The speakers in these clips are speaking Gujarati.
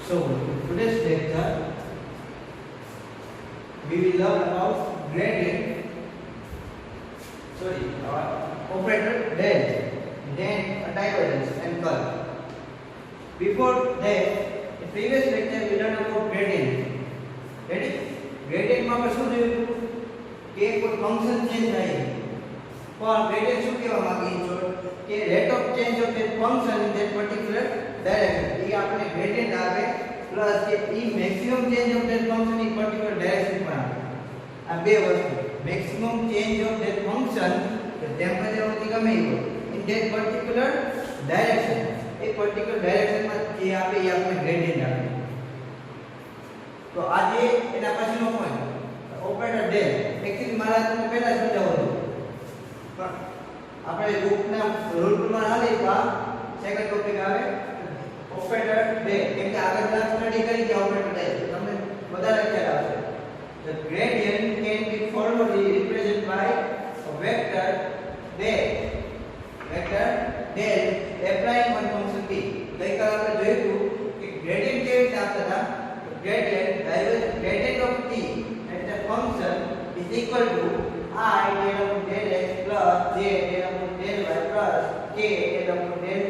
So today's lecture we will learn about gradient. Operator del, then divergence and curl. Before that, in previous lecture we learned about gradient. Ready? Gradient માં આપણે શું જોયું કે કોઈ ફંક્શન ચેન્જ થાય પણ gradient શું કહેવા માંગીએ છો કે rate of change of that function in that particular direction. એ આપણે gradient આવે પ્લસ કે એ maximum change of that function in particular direction પણ આવે. આ બે વસ્તુ maximum change of that function the temperature of the ગમે in that particular direction. A particular direction માં જે આપે એ આપણે gradient આપે. તો આજે એના પછીનો પોઈન્ટ ઓપરેટર del. એકચ્યુઅલી મારા તમને પહેલા સમજાવવું પણ આપણે રૂપના રૂલ પ્રમાણે હાલી પા સેકન્ડ ટોપિક આવે ઓપરેટર del. કેમ કે આગળના સ્ટડી કરી કે ઓપરેટર del તમને વધારે ખ્યાલ આવશે. The gradient can be formally represented by a vector del. Vector del applying one function p. ગઈકાલે આપણે જોયું કે gradient કેવી રીતે આપતા હતા. Gradient of t at the function is equal to I del upon del x plus j del upon del y plus k del upon del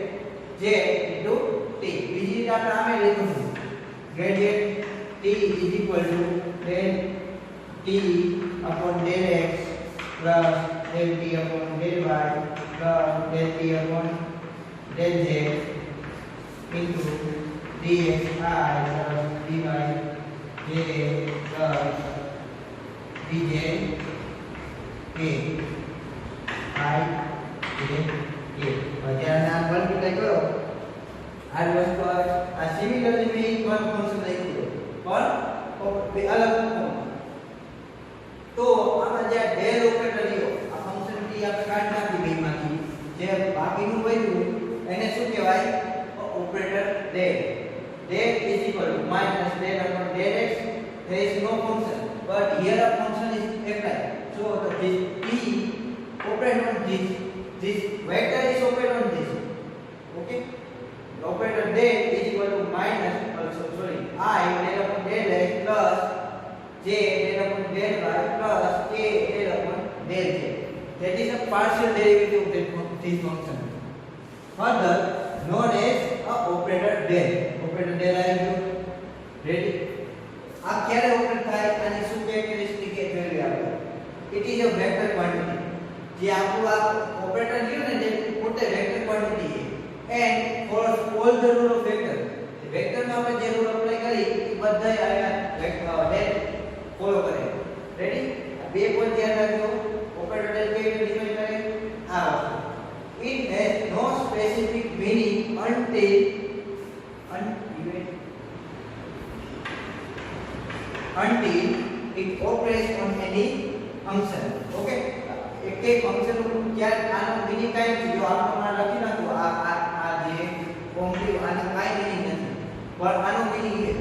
j into t. બીજી રીતે આપણે આમે લીધું gradient t is equal to del t upon del x plus del t upon del y plus del t upon del j into dx I plus dy j plus dj k I j k. જ્યારે આ મલ્ટીપ્લાય કરો આ વસ્તુ આવે આ સિમિલરલી મેં એક વાર ફંક્શન લખ્યું પણ બે અલગ ફોર્મ. તો આમાં જે ડેલ ઓપરેટર લ્યો આ ફંક્શન t આપણે કાઢી નાખી બેમાંથી જે બાકીનું વધ્યું એને શું કહેવાય operator del. Del is equal to minus del upon del x. There is no function, but here a function is applied. So this t operate on this. This vector is operate on this. Okay. The operator del is equal to minus I del upon del x plus j del upon del y plus k del upon del j. That is a partial derivative of this function. Further known as a operator del. Operator del આવી ગયું. Ready? આ ક્યારે ઓપરેટ થાય અને શું કેરેક્ટરિસ્ટિક એ જોઈ આપણે. It is a vector quantity. જે આપણું આ ઓપરેટર લ્યો ને જે પોતે વેક્ટર ક્વોન્ટિટી છે and follows all the rule of vector. Vector માં આપણે જે રૂલ એપ્લાય કરી એ બધાય આયા વેક્ટર del ફોલો કરે. રેડી? આ બે પોઈન્ટ ધ્યાન રાખજો. ઓપરેટર del કેવી રીતે ડિફાઇન કરે આ વસ્તુ. It has no specific meaning until it operates on any function. Okay? એક ફંક્શન નું ક્યારે આનો મીનિંગ કાઈ નથી. જો આપણે લખી નાખો આ જે ફોર્મ્યુલા આનો કાઈ મીનિંગ નથી પણ આનો મીનિંગ છે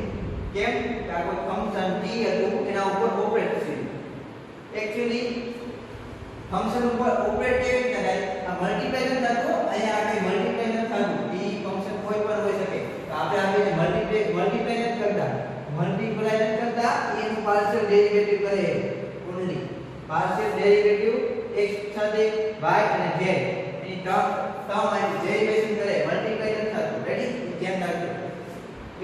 કેમ કે આ કોઈ ફંક્શન t હતું એના ઉપર ઓપરેટ થશે. એક્ચ્યુઅલી ફંક્શન ઉપર ઓપરેટ કેવી રીતે થાય આ મલ્ટીપ્લાય નથી થતો અહીંયા આ કઈ મલ્ટીપ્લાય નથી થતું. t ફંક્શન કોઈ પણ હોઈ શકે તો આપણે આને મલ્ટીપ્લાય નથી કરતા. મલ્ટીપ્લાય નથી કરતા એનું પાર્શિયલ ડેરિવેટિવ કરે ઓન્લી. પાર્શિયલ ડેરિવેટિવ x સાથે y અને z એની ટર્મ અને ડેરિવેશન કરે મલ્ટીપ્લાય નથી થતું. રેડી? ધ્યાન રાખજો.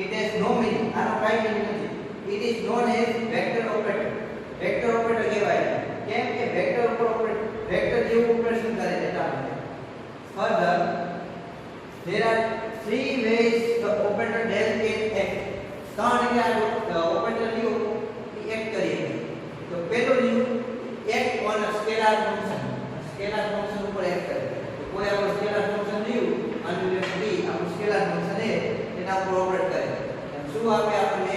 It has no meaning. આનો કાઈ મીનિંગ નથી. It is known as vector operator. Vector operator કહેવાય કેમ કે વેક્ટર ઉપર ઓપરેટ વેક્ટર જેવું ઓપરેશન કરે એટલા માટે. Further there are three ways the operator del can act. ત્રણ રીતે આ ઓપરેટર લ્યો એ એક્ટ કરી શકે. તો પહેલો લ્યો act on a scalar function. Scalar function ઉપર એક્ટ કરે. તો કોઈ આપણે સ્કેલાર ફંક્શન લ્યો અને b આપણું સ્કેલાર ફંક્શન એ એના ઉપર ઓપરેટ કરે. શું આપે આપણને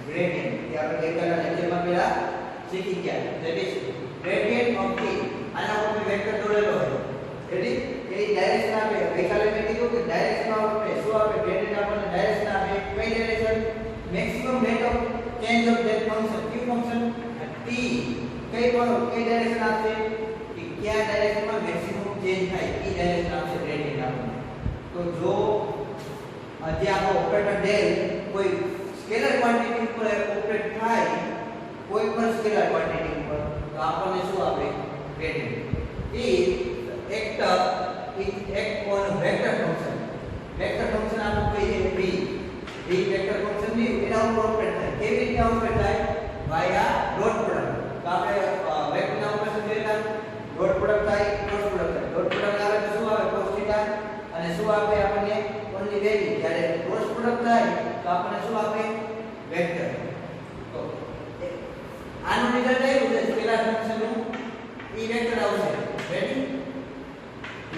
gradient. એ આપણે ગઈકાલના લેક્ચરમાં પહેલા શીખી ગયા. That is gradient of t. આના ઉપર વેક્ટર દોરેલો હોય. રેડી? એ ડાયરેક્શન આપે. ગઈકાલે મેં કીધું કે ડાયરેક્શન આપે શું આપે gradient આપણને ડાયરેક્શન આપે. કઈ direction? maximum rate of change of that function. કયું ફંક્શન? t. કઈ ડાયરેક્શન આપશે કે કયા ડાયરેક્શનમાં મેક્સિમમ ચેન્જ થાય એ ડાયરેક્શન આપશે gradient આપણને. તો જો જે આપણો ઓપરેટર ડેલ કોઈ સ્કેલર ક્વોન્ટિટી ઉપર ઓપરેટ થાય, કોઈ પણ સ્કેલર ક્વોન્ટિટી ઉપર, તો આપણને શું આપે? Gradient. If act on vector function, vector function આપણે કહીએ v વેક્ટર ફંક્શન ની એના ઉપર ઓપરેટ થાય. કેવી રીતે ઓપરેટ થાય? વાયા ડોટ પ્રોડક્ટ. તો આપણે વેક્ટર ના ઓપરેશન જોઈતા ડોટ પ્રોડક્ટ થાય, ક્રોસ પ્રોડક્ટ થાય. ડોટ પ્રોડક્ટ આવે તો શું આવે? cos theta. અને શું આપે આપણને? Only value. જ્યારે ક્રોસ પ્રોડક્ટ થાય તો આપણને શું આપે? વેક્ટર. તો આનું રિઝલ્ટ આવ્યું છે સ્કેલર ફંક્શન નું ઈ વેક્ટર આવશે. રેડી?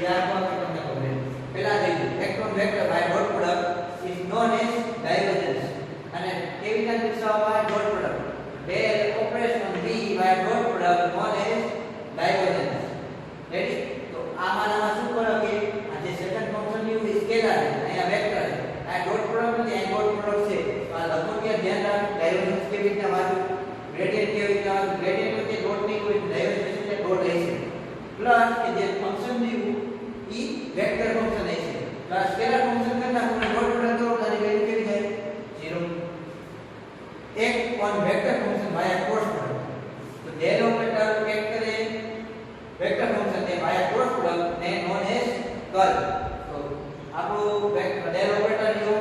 યાદ રાખો તમને ખબર. પહેલા જોઈશું electron vector by dot product is known as divergence. અને કેવી રીતે દર્શાવવામાં? Dot product del operation v by dot product known as divergence. Ready? તો આમાં શું ફરક છે? આ જે સેકન્ડ ફંક્શન નું સ્કેલર છે, અહીંયા વેક્ટર છે. આ ડોટ પ્રોડક્ટ નથી, આ ડોટ પ્રોડક્ટ છે. તો આ લખો કે ધ્યાન રાખો. ડાયવર્જન્સ કેવી રીતે વાંચો? ગ્રેડિયન્ટ કેવી રીતે વાંચો? ગ્રેડિયન્ટ એટલે ડોટ ની કોઈ ડાયવર્જન્સ એટલે ડોટ હશે. પ્લસ કે જે ફંક્શન દીધું ઈ વેક્ટર ફંક્શન હશે. તો આ સ્કેલર ફંક્શન કરતા આપણે ડોટ પ્રોડક્ટ કરો તો આની વેલ્યુ કેવી થાય? 0. એક on vector function via cross product. તો ડેલ ઓપરેટર એક કરે વેક્ટર ફંક્શન ને વાયા ક્રોસ પ્રોડક્ટ ને નોન એઝ કર્લ. તો આપણું ડેલ ઓપરેટર નો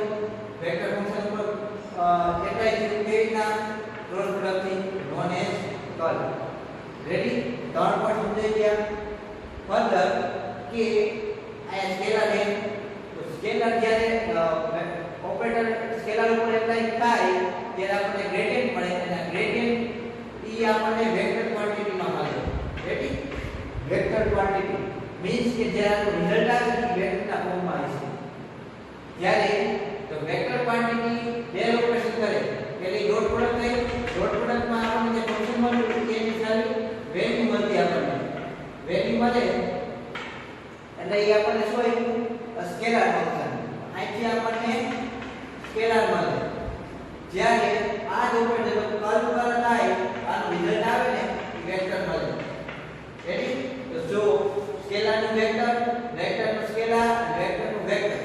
વેક્ટર ફંક્શન પર એપ્લાય થયું કેવી રીતના? ક્રોસ પ્રોડક્ટ થી known as curl. Ready? 3 point સમજાઈ ગયા. ફર્ધર કે આ સ્કેલર છે, તો સ્કેલર જ્યારે ઓપરેટર સ્કેલર ઉપર એપ્લાય થાય ત્યારે આપણને ગ્રેડિયન્ટ મળે. અને ગ્રેડિયન્ટ ઈ આપણને વેક્ટર ક્વોન્ટિટી માં મળે. રેડી? વેક્ટર ક્વોન્ટિટી મીન્સ કે જ્યારે રિઝલ્ટ આવે છે વેક્ટર ના ફોર્મમાં આવે છે. જ્યારે તો વેક્ટર ક્વોન્ટિટી ડેલ ઓપરેશન કરે એટલે ડોટ પ્રોડક્ટ થાય. ડોટ પ્રોડક્ટ માં આપણને જે ફંક્શન મળ્યું એની સારી વેલ્યુ મળતી આપણને. વેલ્યુ મળે એટલે એ આપણને શું આવ્યું? Scalar function. અહીંથી આપણને સ્કેલર મળે. જ્યારે આ જ ઓપરેટર કર્લ થાય આનું રિઝલ્ટ આવે ને એ વેક્ટર મળે. રેડી? તો જો સ્કેલર નું વેક્ટર, વેક્ટર નું સ્કેલર, વેક્ટર નું વેક્ટર,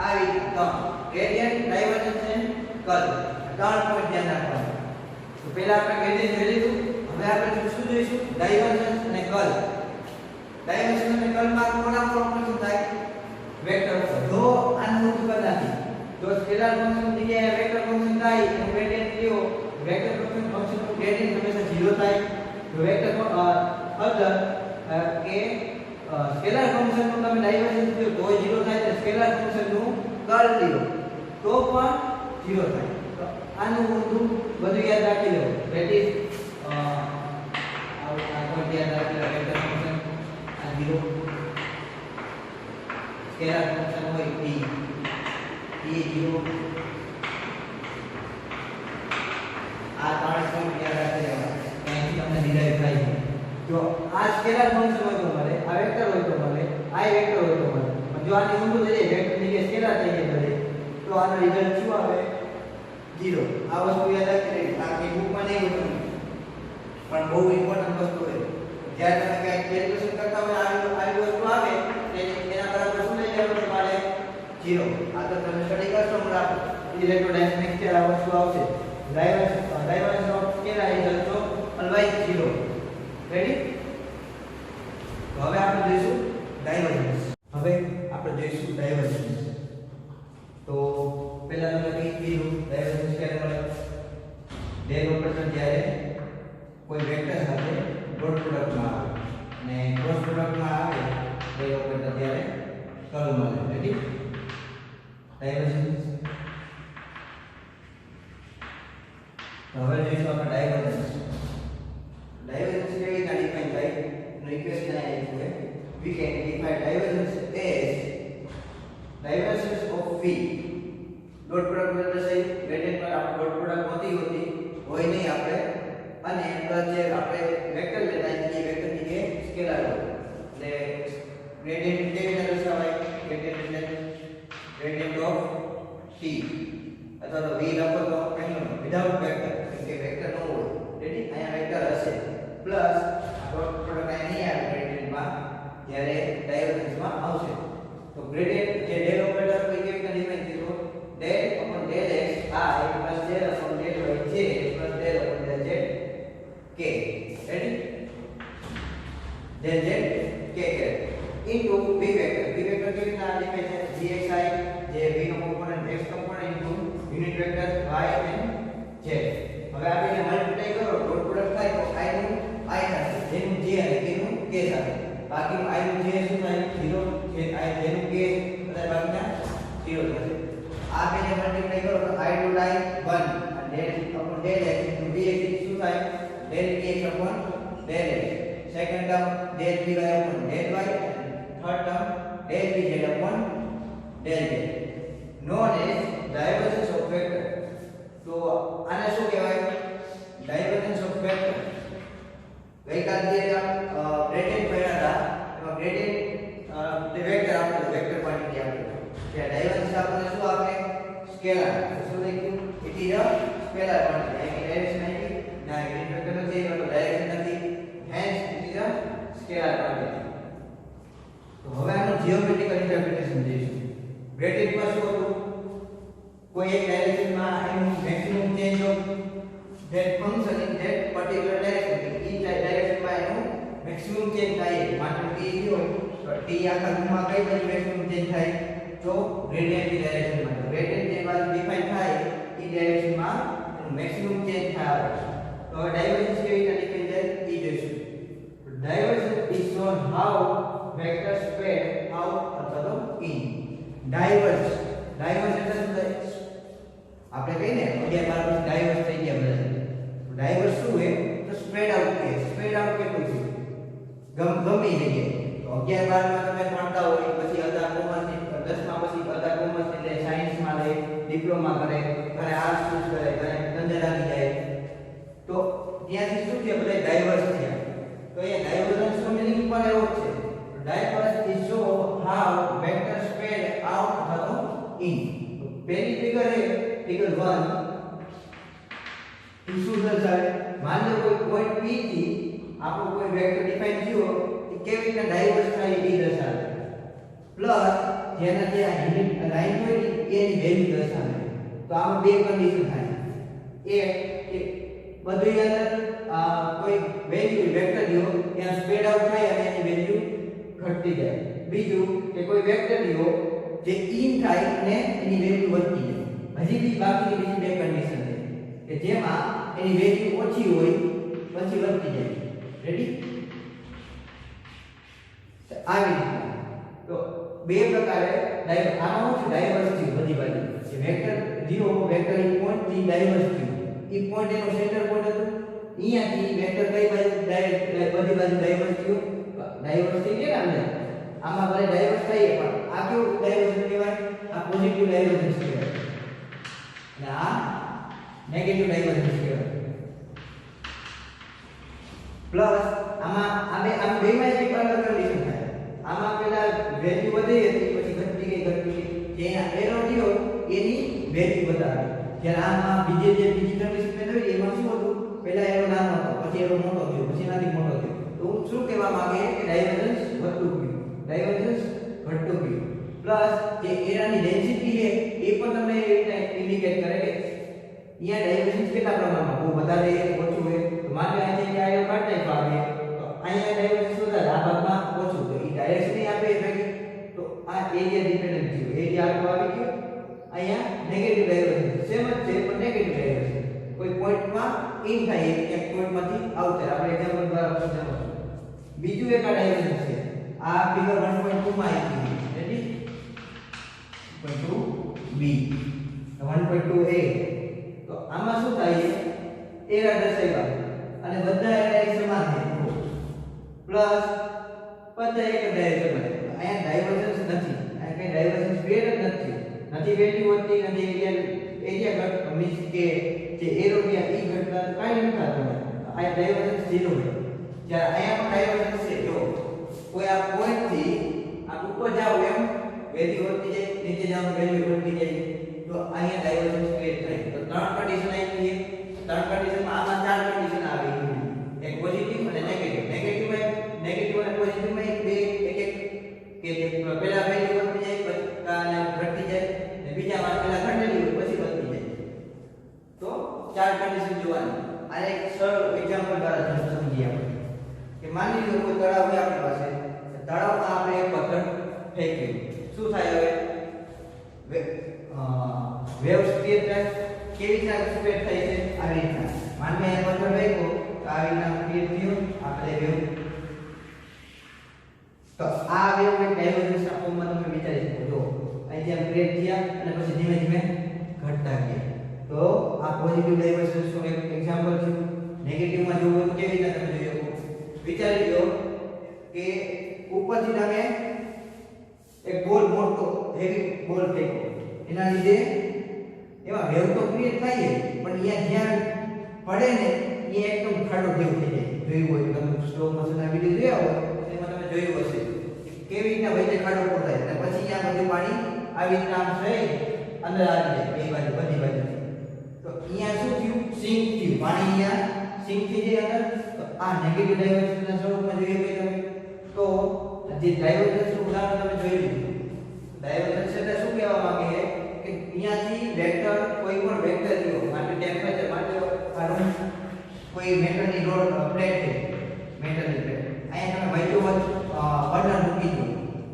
આવી રીતે ગ્રેડિયન્ટ, ડાયવર્જન્સ અને કર્લ. 3 પોઈન્ટ ધ્યાન રાખવાના. તો પહેલા આપણે ગ્રેડિયન્ટ જોઈ લીધું. હવે આપણે શું જોઈશું? ડાયવર્જન્સ અને કર્લ. ડાયવર્જન્સ અને કર્લ માં કોના પર ઓપરેશન થાય? વેક્ટર ઉપર. જો આનું ઉલટું કરી નાખી, જો સ્કેલર ફંક્શન જગ્યાએ વેક્ટર ફંક્શન થાય તો ગ્રેડિયન્ટ લ્યો, વેક્ટર ફંક્શન નું ગ્રેડિયન્ટ હંમેશા 0 થાય. જો વેક્ટર ફર્ધર કે સ્કેલર ફંક્શન નું તમે ડાયવર્જન્સ લ્યો તો 0 થાય. તો સ્કેલર ફંક્શન નું કર્લ લ્યો તો પણ 0 થાય. તો આનું ઉલટું બધું યાદ રાખી લો. ધેટ ઇઝ આ કોઈ યાદ રાખી લો. વેક્ટર ફંક્શન આ 0, સ્કેલર ફંક્શન હોય t 0. આ 3 પોઈન્ટ યાદ રાખી લેવા. અહીંથી તમને ડિરાઈવ થાય છે. જો આ સ્કેલર ફંક્શન હોય તો મળે, આ વેક્ટર હોય તો મળે, આ વેક્ટર હોય તો મળે. જો આની ઊંધું થઈ જાય, વેક્ટર ની જગ્યાએ સ્કેલર થઈ જાય તો આનો રિઝલ્ટ શું આવે? 0. આ વસ્તુ યાદ રાખી લેવી. આ કે બુકમાં નહીં હોતું પણ બહુ ઇમ્પોર્ટન્ટ વસ્તુ છે. જ્યારે તમે કંઈક કેલ્ક્યુલેશન કરતા હોય આવી વસ્તુ આવે એના બરાબર શું લઈ લેવાનું તમારે? 0. આ તો તમે સ્ટડી કરશો બરાબર. ઇલેક્ટ્રોડાયનેમિક્સ આ વસ્તુ આવશે. Divergence of scalar is also always 0. Ready? તો હવે આપણે જોઈશું ડાયવર્જન્સ. તો પહેલા તમે કંઈ કીધું ડાયવર્જન્સ ક્યારે મળે? ડેલ ઓપરેટર જ્યારે કોઈ વેક્ટર સાથે ડોટ પ્રોડક્ટમાં આવે અને ક્રોસ પ્રોડક્ટમાં આવે ડેલ ઓપરેટર ત્યારે કર્લ મળે. રેડી? ડાયવર્જન્સ. હવે જોઈશું આપણે ડાયવર્જન્સ. ડાયવર્જન્સ કેવી રીતે ડિફાઇન થાય? એનું ઇક્વેશન આપ્યું છે. We can define divergence as divergence of v. Dot product એટલે સહી ગ્રેડિયન્ટ પર આપણે ડોટ પ્રોડક્ટ હોતી હોય નહીં આપણે, અને પ્લસ જે આપણે વેક્ટર લેતા છીએ વેક્ટર ની કે સ્કેલર હોય એટલે ગ્રેડિયન્ટ કેવી રીતે દર્શાવાય? ગ્રેડિયન્ટ એટલે ગ્રેડિયન્ટ ઓફ t અથવા તો v લખો તો કહીનો વિધાઉટ વેક્ટર કે વેક્ટર ન હોય. રેડી? અહીંયા વેક્ટર હશે પ્લસ ડોટ પ્રોડક્ટ અહીં નહીં આવે ગ્રેડિયન્ટમાં જ્યારે ડાયવર્જન્સમાં આવશે. તો ગ્રેડિયન્ટ જે ડેલ ઓપરેટર હોય કેવી રીતે ડિફાઇન થયું? del upon del x I plus del upon del y j plus del upon del z k. Ready? Del z k into v vector. V vector કેવી રીતના લખાય છે? gxi જે v નો component x component into unit vector y and z. હવે આ બેને મલ્ટીપ્લાય કરો ડોટ પ્રોડક્ટ થાય તો i નું i થશે, j નું j અને k નું k થશે. બાકીનું i નું j શું થાય? 0 જે i j નું k બધા બાકીના 0 થશે. આ બેને મલ્ટીપ્લાય કરો તો i નું i 1 અને del upon del x into vx શું થાય? del vx upon del x. Second term del vy upon del y. Third term del vz upon del z. known as divergence of vector. તો આને શું કહેવાય? divergence of vector. ગઈકાલ જે ગ્રેડિયન્ટ પડ્યા હતા એમાં ગ્રેડિયન્ટ તે વેક્ટર આપેલું, વેક્ટર ક્વોન્ટિટી આપેલું. કે ડાયવર્જન્સ આપણને શું આપે? સ્કેલર. શું લખ્યું? It is a scalar quantity. એની ડાયરેક્શન નથી, ના યુનિટ વેક્ટર નથી, એનો ડાયરેક્શન નથી. Hence it is a scalar quantity. તો હવે આનું જીઓમેટ્રિકલ ઇન્ટરપ્રિટેશન જોઈશું. ગ્રેડિયન્ટમાં શું હતું? કોઈ એક ડાયરેક્શનમાં એનું maximum change of that function in that particular direction. each direction માં એનું મેક્સિમમ ચેન્જ થાય. માત્ર t હોય તો t આખા ગ્રુપમાં કઈ બાજુ મેક્સિમમ ચેન્જ થાય? તો ગ્રેડિયન્ટ ની ડાયરેક્શનમાં. ગ્રેડિયન્ટ જે બાજુ ડિફાઇન થાય એ ડાયરેક્શનમાં એનું મેક્સિમમ ચેન્જ થાય. તો હવે ડાયવર્જન્સ કેવી રીતે ડિફાઇન થાય એ જોઈશું. Divergence is shown how vector spread out અથવા તો in. ડાયવર્જ એટલે શું થાય? આપણે કહીને 11 12 પછી ડાયવર્સ થઈ ગયા બધા. ડાયવર્સ શું છે? તો સ્પ્રેડ આઉટ છે. સ્પ્રેડ આઉટ કેટલું છે? ગમે જગ્યાએ. તો 11 12 માં તમે ભણતા હોય પછી અડધા કોમર્સ 10 માં પછી અડધા કોમર્સ એટલે સાયન્સ માં લે, ડિપ્લોમા કરે, ઘરે આર્ટ્સ ચૂઝ કરે, ઘરે ધંધે લાગી જાય. તો ત્યાંથી શું છે? બધા ડાયવર્સ થયા. તો એ ડાયવર્જન્સ નો મીનિંગ પણ એવો જ છે. Divergence is show how vector spread out અથવા તો ઇન. પહેલી ફિગર છે ફિગર 1 શું દર્શાવે? માની લો કોઈ પોઈન્ટ P થી આપણો કોઈ વેક્ટર ડિફાઇન થયો એ કેવી રીતે ડાયવર્સ થાય એ દર્શાવે. પ્લસ જેના જે આ યુનિટ લાઈન હોય એની વેલ્યુ દર્શાવે. તો આમાં બે કન્ડિશન થાય. એક કે બધી અંદર કોઈ વેલ્યુ વેક્ટર લ્યો ત્યાં સ્પ્રેડ આઉટ થાય અને એની વેલ્યુ ઘટતી જાય. બીજું કે કોઈ વેક્ટર લ્યો જે ઇન થાય અને એની વેલ્યુ વધતી જાય. હજી બી બાકી બીજી બે કન્ડિશન છે કે જેમાં એની વેલ્યુ ઓછી હોય પછી વધતી જાય. રેડી? આવી રીતે તો બે પ્રકારે આમાં શું ડાયવર્સ થયું બધી બાજુ. જે વેક્ટર 0 વેક્ટર ઈ પોઈન્ટ થી ડાયવર્સ થયું. ઈ પોઈન્ટ એનો સેન્ટર પોઈન્ટ હતો. અહીંયાથી વેક્ટર કઈ બાજુ બધી બાજુ ડાયવર્સ થયું. ડાયવર્સ થઈ ગયા ને આમાં ભલે ડાયવર્સ થાય પણ આ કેવું ડાયવર્ઝન કહેવાય? આ પોઝિટિવ ડાયવર્ઝન કહેવાય. અને આ નેગેટિવ ડાયવર્જન્સ કહેવાય. પ્લસ આમાં બેમાં એક અલગ કન્ડિશન થાય. આમાં પેલા વેલ્યુ વધી હતી પછી ઘટતી ગઈ. જેના એરો થયો એની વેલ્યુ બતાવે. જ્યારે આમાં બીજી કન્ડિશન જોઈ એમાં શું હતું? પેલા એરો નાનો હતો પછી એરો મોટો થયો પછી એનાથી મોટો થયો. તો શું કહેવા માંગે કે ડાયવર્જન્સ વધતું ગયું, ડાયવર્જન્સ ઘટતું ગયું. પ્લસ જે એરાની ડેન્સિટી છે એ પણ તમને ઇન્ડિકેટ કરે કે અહીંયા ડાયવર્જન્સ કેટલા પ્રમાણમાં બહુ વધારે ઓછું હોય. તો માનો અહીંયા કે આયો કાઢ નાખ્યો આવે તો અહીંયા ડાયવર્જન્સ વધારે આ ભાગમાં ઓછું. તો એ ડાયરેક્શન આપે એટલે તો આ એરિયા ડિપેન્ડન્ટ છે. એરિયા આખો આવી ગયો. અહીંયા નેગેટિવ ડાયવર્જન્સ સેમ જ છે પણ નેગેટિવ ડાયવર્જન્સ. કોઈ પોઈન્ટમાં ઇન થાય એક પોઈન્ટમાંથી આઉટ થાય. આપણે એક્ઝામ્પલ દ્વારા સમજાવશું. બીજું એક ડાયવર્જન્સ છે. આ ફિગર 1.2 માં આવી છે. રેડી? 1.2b 1.2a. તો આમાં શું થાય છે? એરા દર્શાવ્યા અને બધા એરા એક સમાન છે. પ્લસ બધા એક ડાયરેક્શનમાં. અહીંયા ડાયવર્જન્સ નથી. અહીંયા કઈ ડાયવર્જન્સ સ્પ્રેડ જ નથી વેલ્યુ વધતી નથી. એરિયા ઘટ મીન્સ કે જે એરો ત્યાં ઈ ઘટતા કાઈ નથી થતું. અહીંયા ડાયવર્જન્સ 0 હોય. જ્યારે અહીંયા પણ ડાયવર્જન્સ છે. જો કોઈ આ પોઈન્ટ થી આ ઉપર જાવ એમ વેલ્યુ વધતી જાય, નીચે જાવ વેલ્યુ ઘટતી જાય. તો અહીંયા ડાયવર્જન્સ ક્રિએટ થાય. તો ત્રણ કન્ડિશન આવી છે. ત્રણ કન્ડિશનમાં આમાં ચાર કન્ડિશન આવી છે. એક પોઝિટિવ અને નેગેટિવ. નેગેટિવ અને પોઝિટિવ માં એક કે જે પહેલા વેલ્યુ વધતી જાય પછી ઘટતી જાય અને બીજામાં પહેલા ઘટેલી ચાર કન્ડિશન જોવાની. આ એક સરળ એક્ઝામ્પલ દ્વારા સમજીએ આપણે કે માની લો કોઈ તળાવ છે આપણી પાસે, તળાવમાં આપણે એક પથ્થર ફેંક્યો, શું થાય હવે? વેવ સ્પીડ થાય. કેવી રીતના સ્પીડ થાય છે? આવી રીતના. માની લો પથ્થર ફેંક્યો તો આવી રીતના સ્પીડ થયું આપણે વેવ. તો આ વેવ ને ડાયવર્જન્સ ના ફોર્મમાં તમે વિચારી શકો. જો અહીંથી આમ ક્રિએટ થયા અને પછી ધીમે ધીમે ઘટતા ગયા. તો આ પોઝિટિવ ડાયવર્જન્સ નું એક એક્ઝામ્પલ છે. નેગેટિવ માં જોવું તો કેવી રીતે તમે જોઈ શકો? વિચારી લો કે ઉપરથી તમે એક બોલ મોટો હેવી બોલ ફેંકો, એના લીધે એમાં વેવ તો ક્રિએટ થાય છે, પણ અહીંયા જ્યાં પડે ને એ એકદમ ખાડો જેવું થઈ જાય. જોયું હોય તમે સ્લો મોશન ના વિડિયો જોયા હોય એમાં તમે જોયું હશે કેવી રીતના વચ્ચે ખાડો પોતાય અને પછી અહીંયા બધું પાણી આવી રીતના આમ થઈ અંદર આવી જાય બે બાજુ બધી બાજુ. તો અહીંયા શું થયું? સિંક થયું. પાણી અહીંયા સિંક થઈ જાય અંદર. તો આ નેગેટિવ ડાયવર્જન્સ ના સ્વરૂપમાં જોઈએ કે તમે તો જે ડાયવર્જન્સ નું ઉદાહરણ તમે જોઈ લીધું. ડાયવર્જન્સ એટલે શું કહેવા માંગે છે કે અહીંયાથી વેક્ટર કોઈ પણ વેક્ટર લ્યો, માટે ટેમ્પરેચર માટે આ રૂમ કોઈ મેટલની રોડ પ્લેટ છે, મેટલની પ્લેટ અહીંયા તમે વચ્ચોવચ્ચ બર્નર મૂકી દો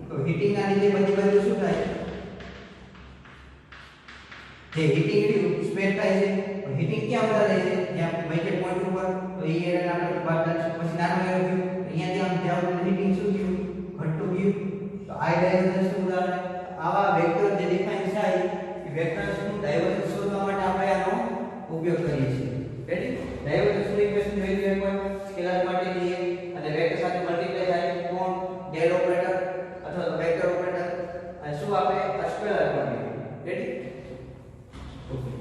તો હીટિંગ ના લીધે બધી બાજુ શું થાય? જે હીટિંગ રહ્યું સ્પ્રેડ થાય છે. પણ હીટિંગ ક્યાં વધારે છે? જ્યાં મેજર પોઈન્ટ ઉપર. તો એ એરિયા આપણે બહાર પછી નાનો એરો ગયું અહીંયાથી આમ જ્યાં હીટિંગ શું થયું? ઘટતું ગયું. તો આ ડાયવર્જન્સ નું ઉદાહરણ. આવા વેક્ટર જે ડિફાઇન થાય એ વેક્ટર્સ નું ડાયવર્જન્સ શોધવા માટે આપણે આનો ઉપયોગ કરીએ છીએ. રેડી? ડાયવર્જન્સ ની ઇક્વેશન જોઈ લઈએ કોઈ સ્કેલર માટે લઈએ અને વેક્ટર સાથે મલ્ટીપ્લાય થાય કોણ? ડેલ ઓપરેટર અથવા તો વેક્ટર ઓપરેટર. અને શું આપણે સ્કેલર માટે. રેડી? ઓકે.